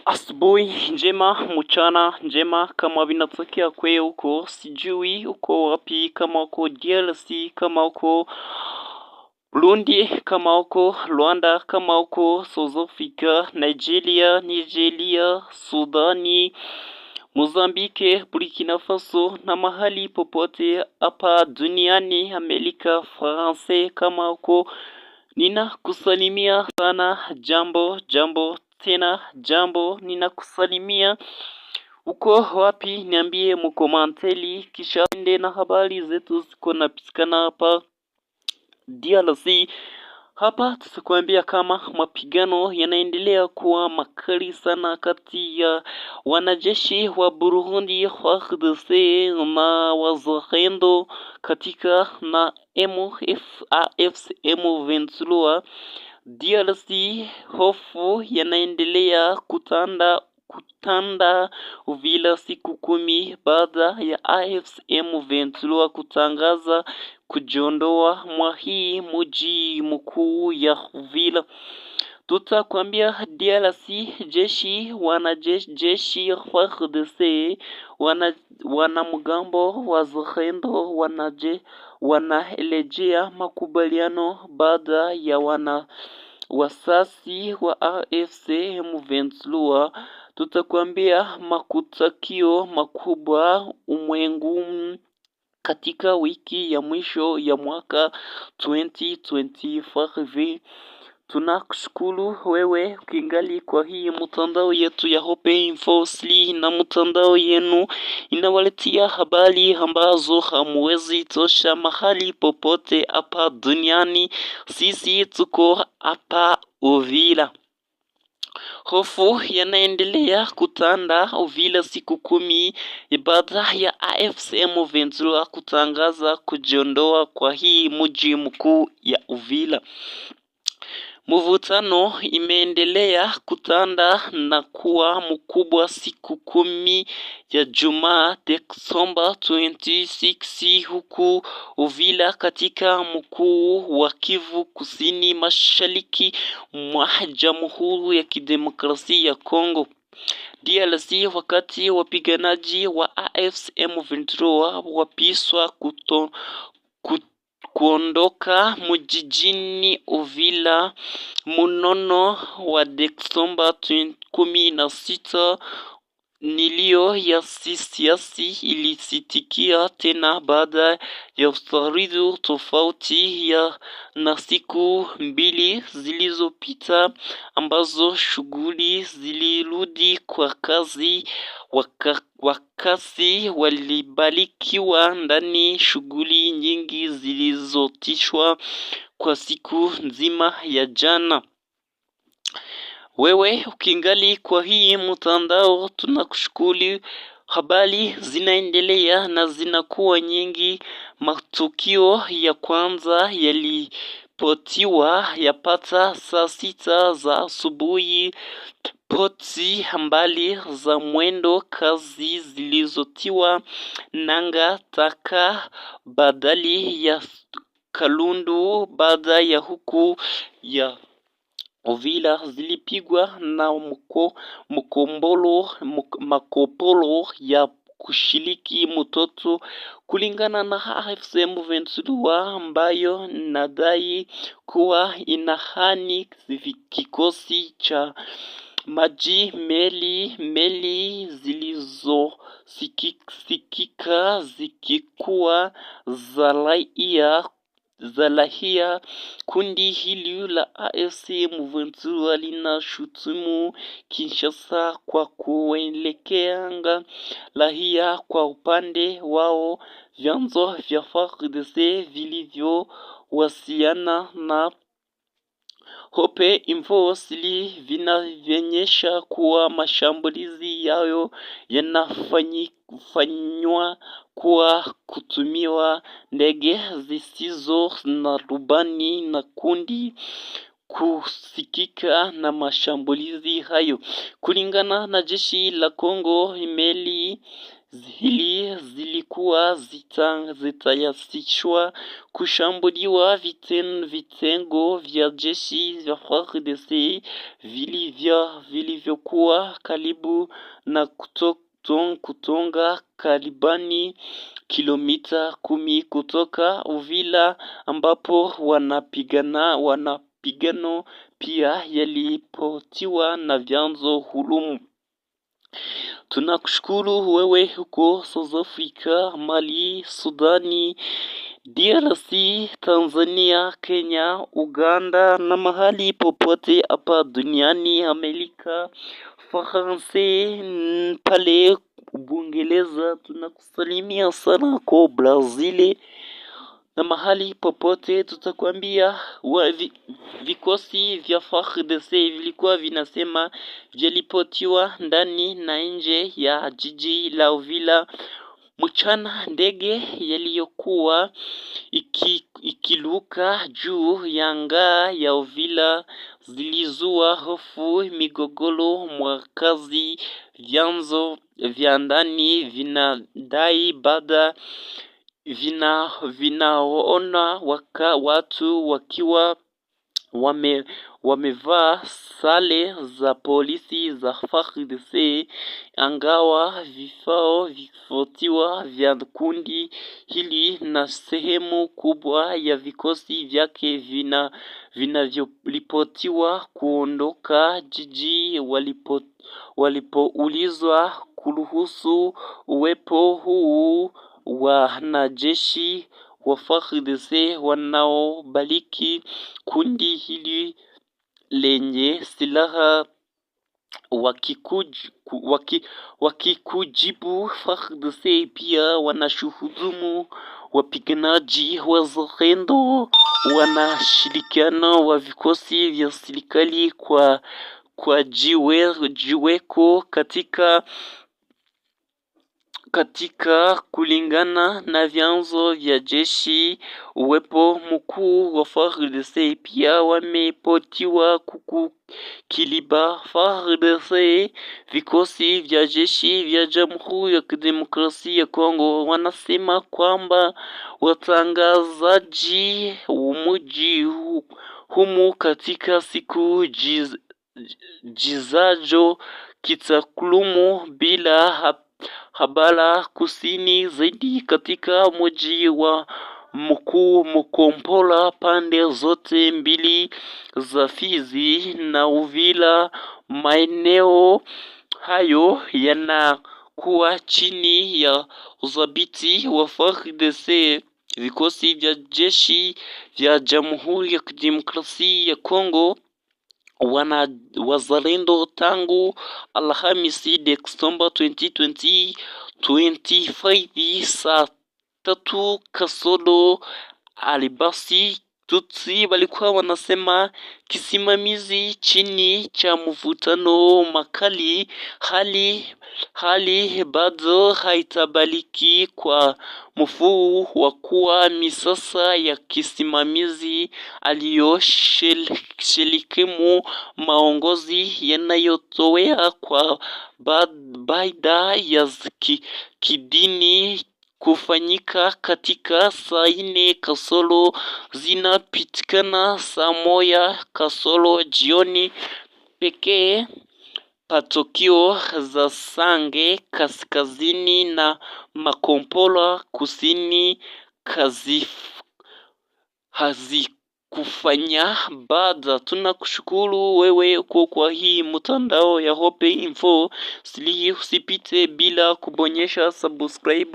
Asubuhi njema, mchana njema, kama vinatokea kwe huko, sijui uko wapi, kama uko DRC, kama uko Burundi, kama uko Rwanda, kama uko South Africa, Nigeria, Sudani, Mozambike, Burkina Faso na mahali popote hapa duniani, Amerika, France, kama uko ninakusalimia sana. Jambo tena jambo, ninakusalimia. Uko wapi? Niambie mkomanteli, kisha ende na habari zetu ziko napitikana hapa DRC. Hapa tutakwambia kama mapigano yanaendelea kuwa makali sana kati ya wanajeshi wa Burundi FARDC na wazalendo katika na M23 DRC. Hofu yanaendelea kutanda Uvira siku 10 baada ya AFC M23 kutangaza kujiondoa mwa hii mji mkuu ya Uvira. Tutakwambia DRC jeshi FARDC wanamgambo wa Zalendo wanaelejea makubaliano baada ya wasasi wa AFC M23. Tutakwambia makutakio makubwa ulimwenguni katika wiki ya mwisho ya mwaka 2025. Tunakushukuru wewe ukingali kwa hii mtandao yetu ya Hope Info na mtandao yenu inawaletea habari ambazo hamwezi tosha mahali popote hapa duniani. Sisi tuko hapa Uvira. Hofu yanaendelea kutanda Uvira siku 10 baada ya AFC M23 kutangaza kujiondoa kwa hii mji mkuu ya Uvira. Mvutano imeendelea kutanda na kuwa mkubwa siku 10 ya Jumaa Desemba 26 huku Uvira katika mkuu wa Kivu Kusini Mashariki mwa Jamhuri ya Kidemokrasia ya Kongo DRC, wakati wapiganaji wa AFC M23 wapiswa kuondoka mjini Uvira munono wa Desemba 16. Nilio ya siasi ilisitikia tena baada ya usaridu tofauti ya na siku 2 zilizopita ambazo shughuli zilirudi kwa kazi. Wakasi walibarikiwa ndani shughuli nyingi zilizotishwa kwa siku nzima ya jana. Wewe ukingali kwa hii mtandao tunakushukuru. Habari zinaendelea na zinakuwa nyingi. Matukio ya kwanza yalipotiwa yapata saa 6 za asubuhi. Poti mbali za mwendo kazi zilizotiwa nanga taka badali ya Kalundu baada ya huku ya Uvira zilipigwa na makopolo ya kushiriki mtoto, kulingana na AFC M23 ambayo nadai kuwa inahani kikosi cha maji. Meli zilizosikika zikikuwa za raia. Kundi hili la AFC M23 linashutumu Kinshasa kwa kuelekeanga raia. Kwa upande wao, vyanzo vya FARDC vilivyowasiliana na Hope Info vinaonyesha kuwa mashambulizi yao yanafanywa kwa kutumiwa ndege zisizo na rubani na kundi kusikika na mashambulizi hayo. Kulingana na jeshi la Kongo, meli hili zilikuwa zitayasishwa kushambuliwa vitengo vya jeshi vya FARDC vilivyokuwa karibu na kutonga karibani kilomita 10 kutoka Uvira, ambapo wanapigano pia yalipotiwa na vyanzo huru. Tunakushukuru wewe huko South Africa, Mali, Sudani, DRC, Tanzania, Kenya, Uganda na mahali popote hapa duniani, Amerika, France, pale Uingereza. Tunakusalimia sana kwa Brazil na mahali popote. Tutakwambia vikosi vya FARDC vilikuwa vinasema vyalipotiwa ndani na nje ya jiji la Uvira mchana. Ndege yaliyokuwa ikiluka juu ya anga ya Uvira zilizua hofu, migogoro, mwakazi. Vyanzo vya ndani vinadai baada vinaona watu wakiwa wamevaa sare za polisi za FARDC, angawa vifaa vifotiwa vya kundi hili na sehemu kubwa ya vikosi vyake vinavyoripotiwa kuondoka jiji walipoulizwa kuruhusu uwepo huu wanajeshi wa FARDC wanaobaliki kundi hili lenye silaha. Wakikujibu, FARDC pia wanashuhudumu wapiganaji wazalendo wanashirikiana wa vikosi vya serikali kwa jiweko katika kulingana na vyanzo vya jeshi. Uwepo mkuu wa FARDC pia wamepotiwa Kiliba. FARDC, vikosi vya jeshi vya Jamhuri ya Kidemokrasia ya Kongo, wanasema kwamba watangazaji mji humu katika siku jizajo kitakulumu bila habara kusini zaidi katika mji wa Mkombola. Pande zote mbili za Fizi na Uvira, maeneo hayo yanakuwa chini ya udhibiti wa FARDC. Vikosi vya jeshi vya Jamhuri ya Kidemokrasia ya Kongo wazalendo tangu Alhamisi Desemba 2025 saa 3 kasoro alibasi Tutsi walikuwa wanasema kisimamizi chini cha mvutano makali. Hali bado haitabaliki kwa mfuu wa kuwa misasa ya kisimamizi aliyoshirikimu maongozi yanayotowea kwa baada ya kidini kufanyika katika saa 4 kasoro zinapitikana saa 1 kasoro jioni pekee. Patokio za Sange kaskazini na Makompola kusini hazikufanya baada. Tunakushukuru wewe kwa hii mtandao ya Hope Info. Usipite bila kubonyesha subscribe.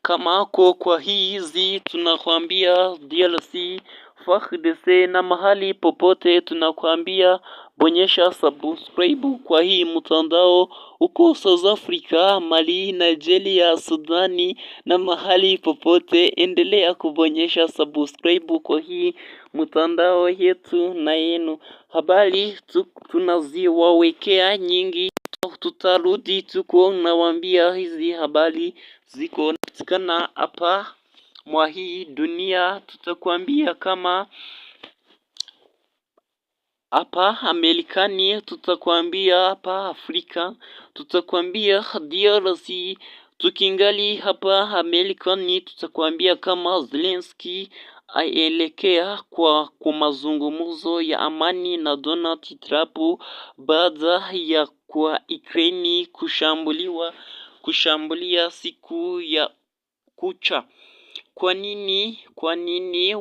Kama kwa hizi tunakwambia DRC, FARDC na mahali popote tunakwambia bonyesha subscribe kwa hii mtandao. Uko South Africa, Mali, Nigeria, Sudani na mahali popote, endelea kubonyesha subscribe kwa hii mtandao yetu na yenu. Habari tunaziwawekea nyingi, tutarudi tuko nawaambia hizi habari ziko napatikana hapa mwa hii dunia. Tutakwambia kama hapa Amerikani, tutakwambia hapa Afrika, tutakwambia DRC. Tukingali hapa Amerikani, tutakwambia kama Zelensky aelekea kwa mazungumzo ya amani na Donald Trump baada ya kwa Ukraine kushambulia siku ya kucha. Kwa nini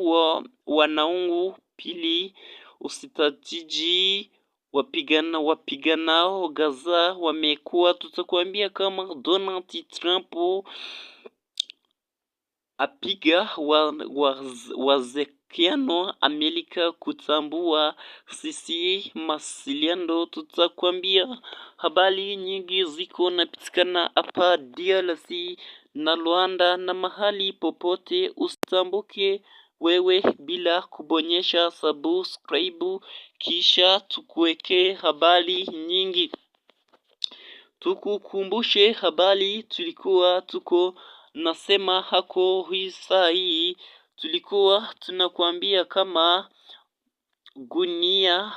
wanaungu pili usitatiji wapiganao Gaza wamekuwa? Tutakwambia kama Donald Trump apiga wazekiano Amerika kutambua sisi masiliando. Tutakwambia habari nyingi ziko napitikana hapa DRC na Rwanda na mahali popote. Usitambuke wewe bila kubonyesha subscribe, kisha tukuweke habari nyingi. Tukukumbushe habari tulikuwa tuko nasema hako hii saa hii, tulikuwa tunakwambia kama gunia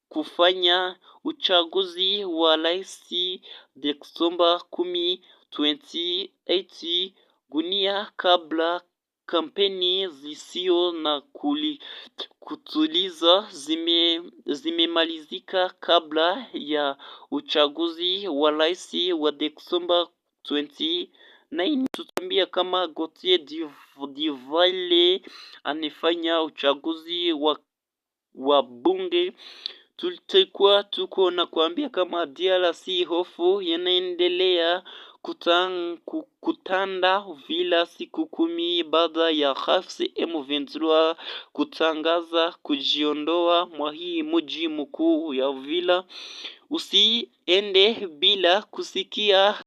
kufanya uchaguzi wa rais Desemba 10, 2018, gunia kabla kampeni zisio na kutuliza zimemalizika kabla ya uchaguzi wa rais wa Desemba 2019. Tutambia kama Gauthier Duvale anifanya uchaguzi wa bunge. Tulikuwa tuko na kuambia kama DRC hofu yanaendelea kutanda vila siku 10 baada ya AFC M23 kutangaza kujiondoa mwa hii mji mkuu ya Vila. Usiende bila kusikia